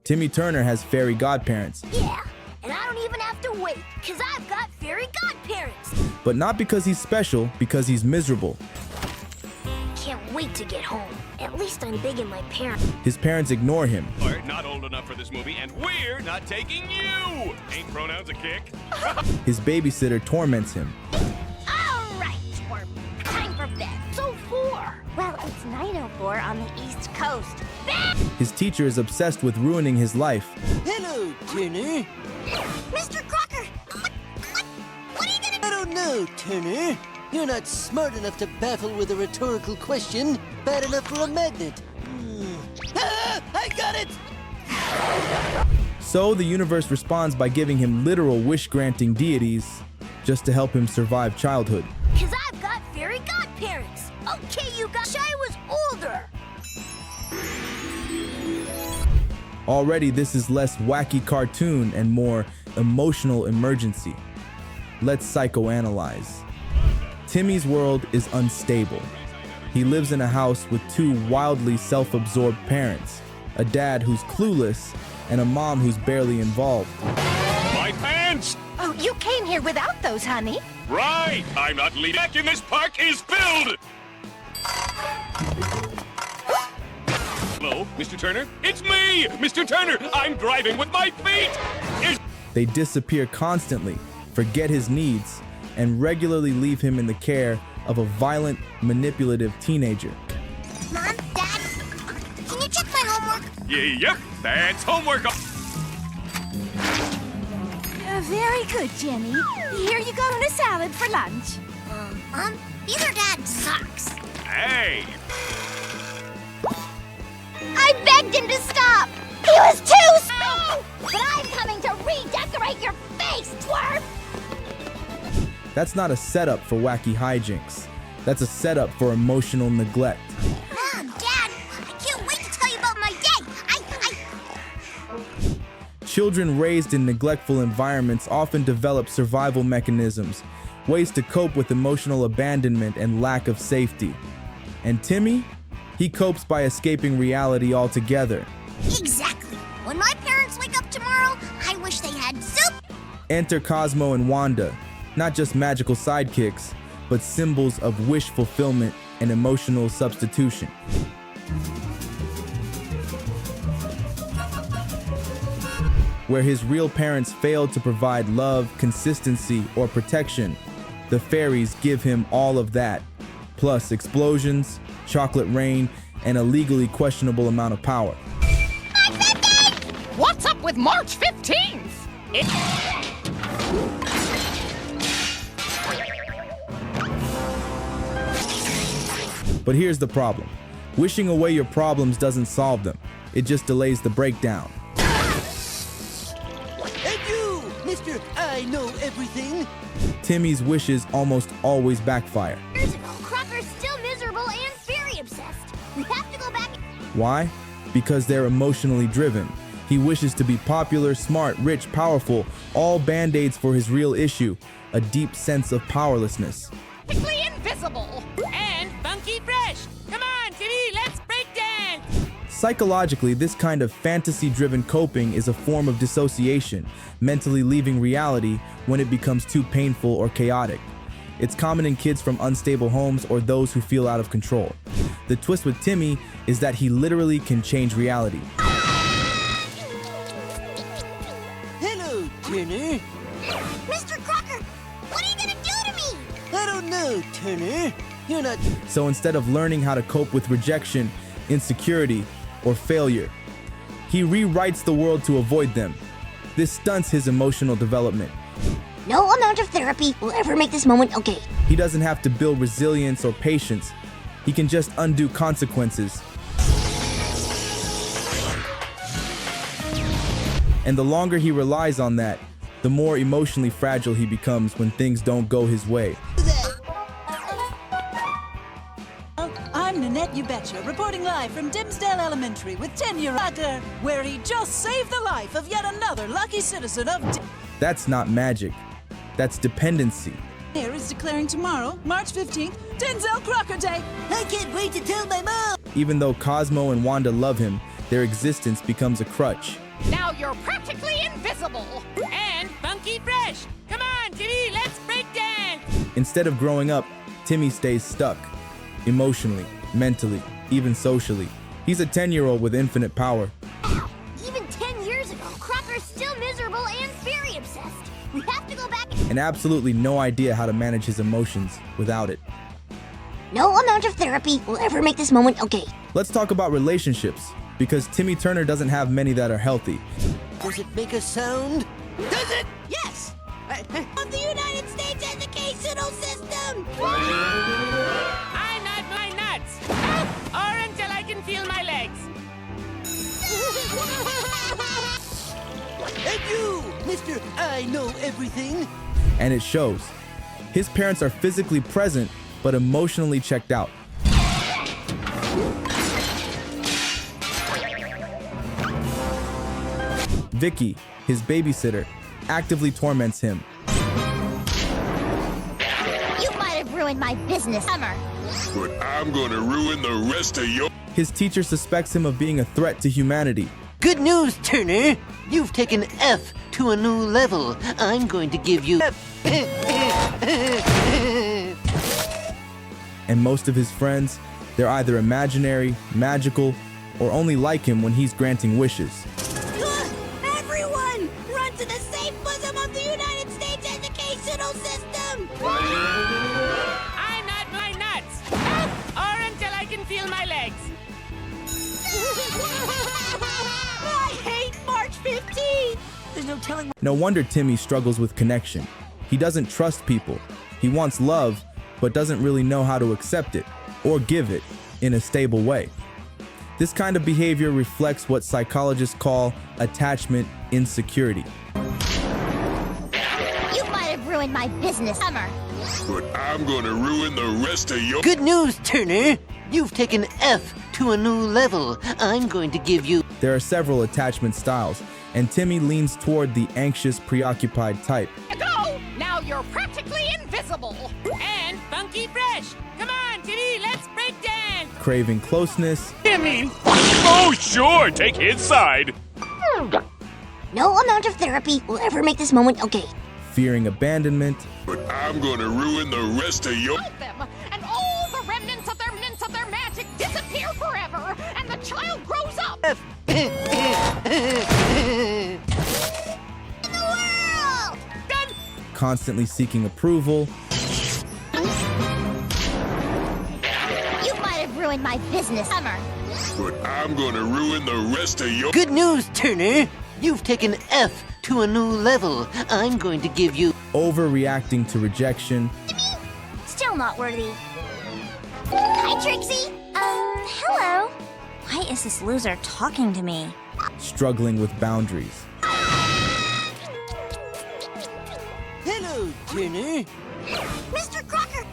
Timmy Turner has fairy godparents. Yeah, and I don't even have to wait, because I've got fairy godparents. But not because he's special, because he's miserable. Can't wait to get home. At least I'm big in my parents. His parents ignore him. We're not old enough for this movie, and we're not taking you! Ain't pronouns a kick? His babysitter torments him. All right, twerp. Time for bed. So 4. Well, it's 9:04 on the East Coast. Bed! His teacher is obsessed with ruining his life. Hello, Turner. Mr. Crocker, what are you gonna do? I don't know, Turner. You're not smart enough to baffle with a rhetorical question, bad enough for a magnet. Ah, I got it! So the universe responds by giving him literal wish-granting deities just to help him survive childhood. Because I've got fairy godparents. Okay, you guys, I was older. Already, this is less wacky cartoon and more emotional emergency. Let's psychoanalyze. Timmy's world is unstable. He lives in a house with 2 wildly self-absorbed parents, a dad who's clueless, and a mom who's barely involved. My pants! Oh, you came here without those, honey. Right! I'm not leaving. Back in this park is filled! Hello, Mr. Turner? It's me! Mr. Turner! I'm driving with my feet! They disappear constantly, forget his needs, and regularly leave him in the care of a violent, manipulative teenager. Mom, Dad, can you check my homework? Yep, that's homework. Very good, Jenny. Here you go in a salad for lunch. Mom, either Dad sucks. Hey! I begged him to stop. He was too slow. But I'm coming to redecorate your face, twerp. That's not a setup for wacky hijinks. That's a setup for emotional neglect. Mom, Dad, I can't wait to tell you about my day. Children raised in neglectful environments often develop survival mechanisms, ways to cope with emotional abandonment and lack of safety. And Timmy? He copes by escaping reality altogether. Exactly. When my parents wake up tomorrow, I wish they had soup. Enter Cosmo and Wanda, not just magical sidekicks, but symbols of wish fulfillment and emotional substitution. Where his real parents failed to provide love, consistency, or protection, the fairies give him all of that, plus explosions, chocolate rain, and a legally questionable amount of power. What's up with March 15th? But here's the problem. Wishing away your problems doesn't solve them. It just delays the breakdown. And you, Mr. I know everything. Timmy's wishes almost always backfire. Years ago, Crocker's still miserable and fairy obsessed. We have to go back. Why? Because they're emotionally driven. He wishes to be popular, smart, rich, powerful, all band-aids for his real issue, a deep sense of powerlessness. Practically invisible and funky fresh. Come on, Timmy, let's break dance. Psychologically, this kind of fantasy-driven coping is a form of dissociation, mentally leaving reality when it becomes too painful or chaotic. It's common in kids from unstable homes or those who feel out of control. The twist with Timmy is that he literally can change reality. Hello, Turner. Mr. Crocker, what are you gonna do to me? I don't know, Turner. You're not... So instead of learning how to cope with rejection, insecurity, or failure, he rewrites the world to avoid them. This stunts his emotional development. No amount of therapy will ever make this moment okay. He doesn't have to build resilience or patience. He can just undo consequences. And the longer he relies on that, the more emotionally fragile he becomes when things don't go his way. I'm Nanette You Betcha, reporting live from Dimsdale Elementary with 10-year-old where he just saved the life of yet another lucky citizen of That's not magic. That's dependency. Here is declaring tomorrow, March 15th, Denzel Crocker Day. I can't wait to tell my mom. Even though Cosmo and Wanda love him, their existence becomes a crutch. Now you're practically invisible. And funky fresh. Come on, Timmy, let's break dance. Instead of growing up, Timmy stays stuck. Emotionally, mentally, even socially. He's a 10-year-old with infinite power. Even 10 years ago, Crocker's still miserable and very obsessed. We have to go back. And absolutely no idea how to manage his emotions without it. No amount of therapy will ever make this moment okay. Let's talk about relationships, because Timmy Turner doesn't have many that are healthy. Does it make a sound? Does it? Yes! Of the United States educational system! I nut my nuts. Or until I can feel my legs. And you, Mr. I Know Everything. And it shows. His parents are physically present, but emotionally checked out. Vicky, his babysitter, actively torments him. You might have ruined my business, Summer. But I'm gonna ruin the rest of your... His teacher suspects him of being a threat to humanity. Good news, Turner. You've taken F to a new level. I'm going to give you F. And most of his friends, they're either imaginary, magical, or only like him when he's granting wishes. Everyone, run to the safe bosom of the United States educational system! I nut my nuts. Or until I can feel my legs. I hate March 15th! There's no telling. No wonder Timmy struggles with connection. He doesn't trust people. He wants love, but doesn't really know how to accept it or give it in a stable way. This kind of behavior reflects what psychologists call attachment insecurity. You might have ruined my business, Summer. But I'm gonna ruin the rest of your... Good news, Turner. You've taken F to a new level. I'm going to give you... There are several attachment styles, and Timmy leans toward the anxious, preoccupied type. Go! Now you're practically invisible. And funky fresh. Come on, Timmy, let's break dance. Craving closeness, Timmy! Oh, sure, take his side. No amount of therapy will ever make this moment okay. fearing abandonment, But I'm gonna ruin the rest of your... Them, and all the remnants of their magic disappear forever, and the child grows up. In the world! Done. constantly seeking approval, You might have ruined my business, Summer. But I'm gonna ruin the rest of your... Good news, Turner. You've taken F to a new level. I'm going to give you... overreacting to rejection, Still not worthy. Hi, Trixie. Hello. Why is this loser talking to me? struggling with boundaries. Hello, Turner. Mr. Crocker,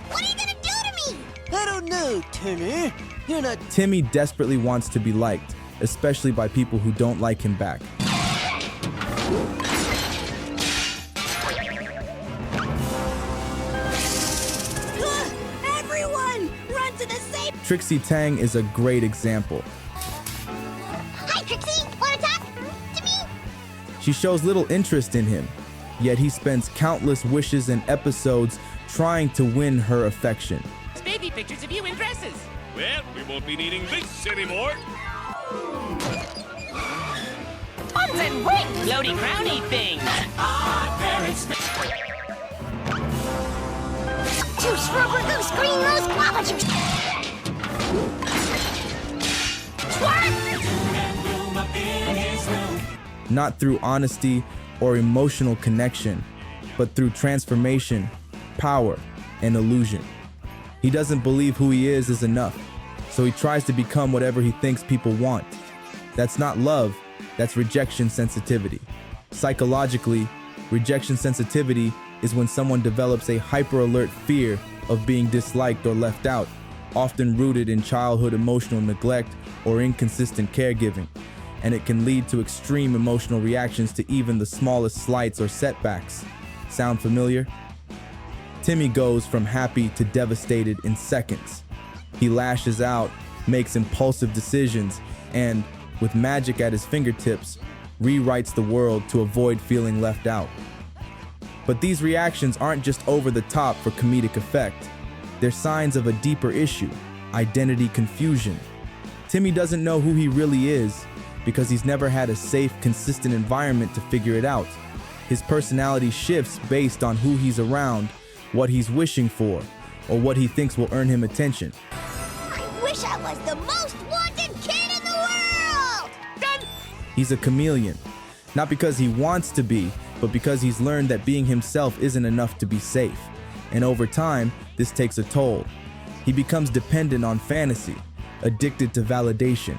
what are you gonna do to me? I don't know, Turner. You're not... Timmy desperately wants to be liked, especially by people who don't like him back. Everyone, run to the safe. Trixie Tang is a great example. Hi, Trixie. Wanna talk to me? She shows little interest in him, yet he spends countless wishes and episodes trying to win her affection. Baby pictures of you in dresses. Well, we won't be needing this anymore. Buns and rings. Floaty crowny things. Juice, rubber goose, green rose, guava juice. Twerk! Not through honesty or emotional connection, but through transformation, power, and illusion. He doesn't believe who he is enough, so he tries to become whatever he thinks people want. That's not love, that's rejection sensitivity. Psychologically, rejection sensitivity is when someone develops a hyper-alert fear of being disliked or left out, often rooted in childhood emotional neglect or inconsistent caregiving, and it can lead to extreme emotional reactions to even the smallest slights or setbacks. Sound familiar? Timmy goes from happy to devastated in seconds. He lashes out, makes impulsive decisions, and with magic at his fingertips, rewrites the world to avoid feeling left out. But these reactions aren't just over the top for comedic effect. They're signs of a deeper issue: identity confusion. Timmy doesn't know who he really is because he's never had a safe, consistent environment to figure it out. His personality shifts based on who he's around, what he's wishing for, or what he thinks will earn him attention. I wish I was the most wanted kid in the world! Done! He's a chameleon, not because he wants to be, but because he's learned that being himself isn't enough to be safe. And over time, this takes a toll. He becomes dependent on fantasy, addicted to validation,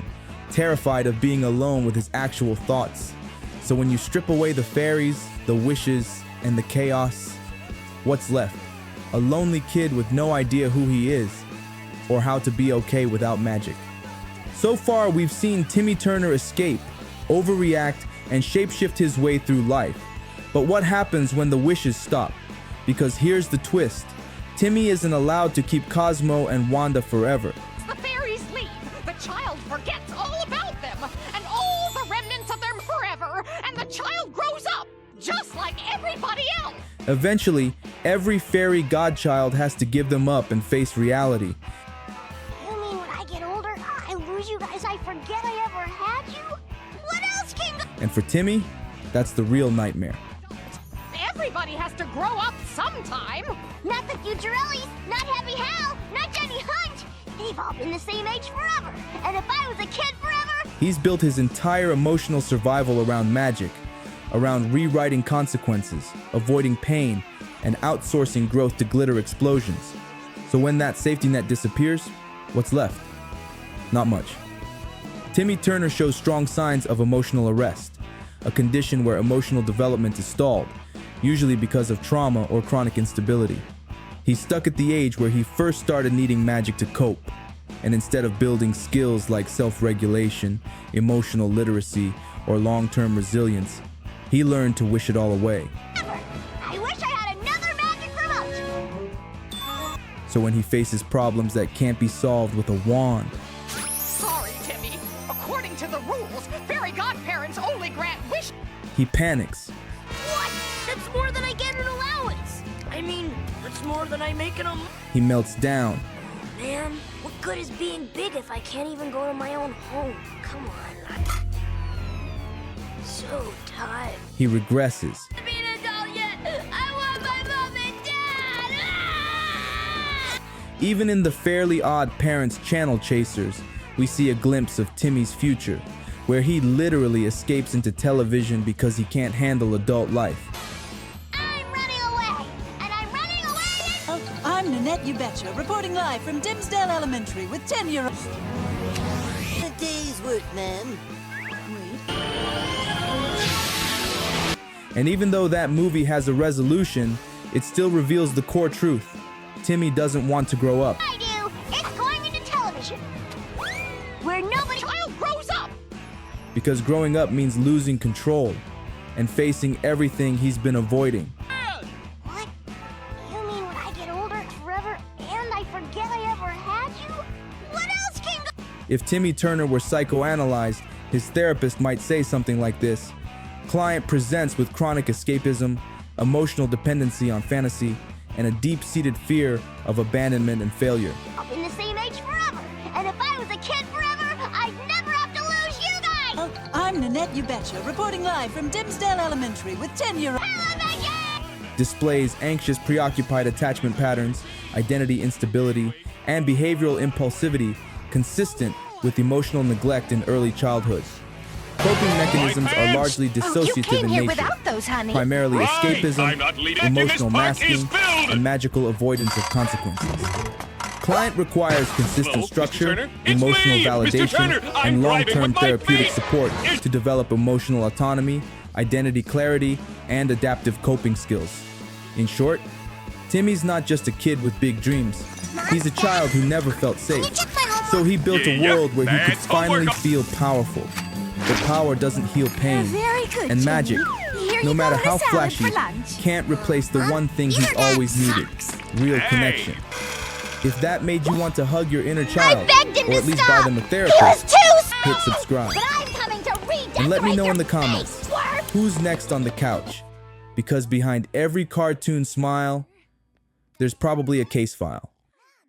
terrified of being alone with his actual thoughts. So when you strip away the fairies, the wishes, and the chaos, what's left? A lonely kid with no idea who he is, or how to be okay without magic. So far, we've seen Timmy Turner escape, overreact, and shapeshift his way through life. But what happens when the wishes stop? Because here's the twist. Timmy isn't allowed to keep Cosmo and Wanda forever. The fairies leave, the child forgets all about them, and all the remnants of them forever, and the child grows up, just like everybody else. Eventually, every fairy godchild has to give them up and face reality. You mean when I get older, I lose you guys, I forget I ever had you? What else can go? And for Timmy, that's the real nightmare. Everybody has to grow up sometime. Not the future Ellies, not Happy Hal, not Jenny Hunt. They've all been the same age forever. And if I was a kid forever... He's built his entire emotional survival around magic, around rewriting consequences, avoiding pain, and outsourcing growth to glitter explosions. So when that safety net disappears, what's left? Not much. Timmy Turner shows strong signs of emotional arrest, a condition where emotional development is stalled, usually because of trauma or chronic instability. He's stuck at the age where he first started needing magic to cope, and instead of building skills like self-regulation, emotional literacy, or long-term resilience, he learned to wish it all away. I wish I had another magic remote. So when he faces problems that can't be solved with a wand, Sorry, Timmy. According to the rules, fairy godparents only grant wish. he panics. What? That's more than I get an allowance. I mean, that's more than I make in a... He melts down. Man, what good is being big if I can't even go to my own home? Come on. I'm so tired. He regresses. Be an adult yet. I want my mom and dad. Ah! Even in the Fairly Odd Parents channel chasers, we see a glimpse of Timmy's future, where he literally escapes into television because he can't handle adult life. I'm running away, and I'm running away. I'm Nanette You Betcha, reporting live from Dimsdale Elementary with 10-year-old... A day's work, ma'am. And even though that movie has a resolution, it still reveals the core truth. Timmy doesn't want to grow up. I do. It's going into television, where nobody... Child grows up. Because growing up means losing control and facing everything he's been avoiding. What? You mean when I get older forever and I forget I ever had you? What else can go... If Timmy Turner were psychoanalyzed, his therapist might say something like this. Client presents with chronic escapism, emotional dependency on fantasy, and a deep-seated fear of abandonment and failure. I'll be the same age forever, and if I was a kid forever, I'd never have to lose you guys! I'm Nanette You Betcha, reporting live from Dimsdale Elementary with 10-year-old... Displays anxious, preoccupied attachment patterns, identity instability, and behavioral impulsivity consistent with emotional neglect in early childhood. Coping mechanisms are largely dissociative in nature, primarily Right. escapism, I'm not leaving. This emotional park is masking, filled. and magical avoidance of consequences. Client requires consistent Hello, Mr. structure, Turner? It's emotional me, Mr. validation, Turner. I'm and driving long-term with my therapeutic feet. support to develop emotional autonomy, identity clarity, and adaptive coping skills. In short, Timmy's not just a kid with big dreams. He's a child who never felt safe. So he built a Yeah, world where he could that's finally homework. feel powerful. But power doesn't heal pain. Very good, And magic, Here no you matter go, how the salad flashy, for lunch. can't replace the one thing he's Internet always needed: real Hey. connection. If that made you want to hug your inner child, begged him or to at least stop. buy them a He was therapist, too hit subscribe. But I'm And let me Decorate know in your the comments, face, twerp! who's next on the couch? Because behind every cartoon smile, there's probably a case file.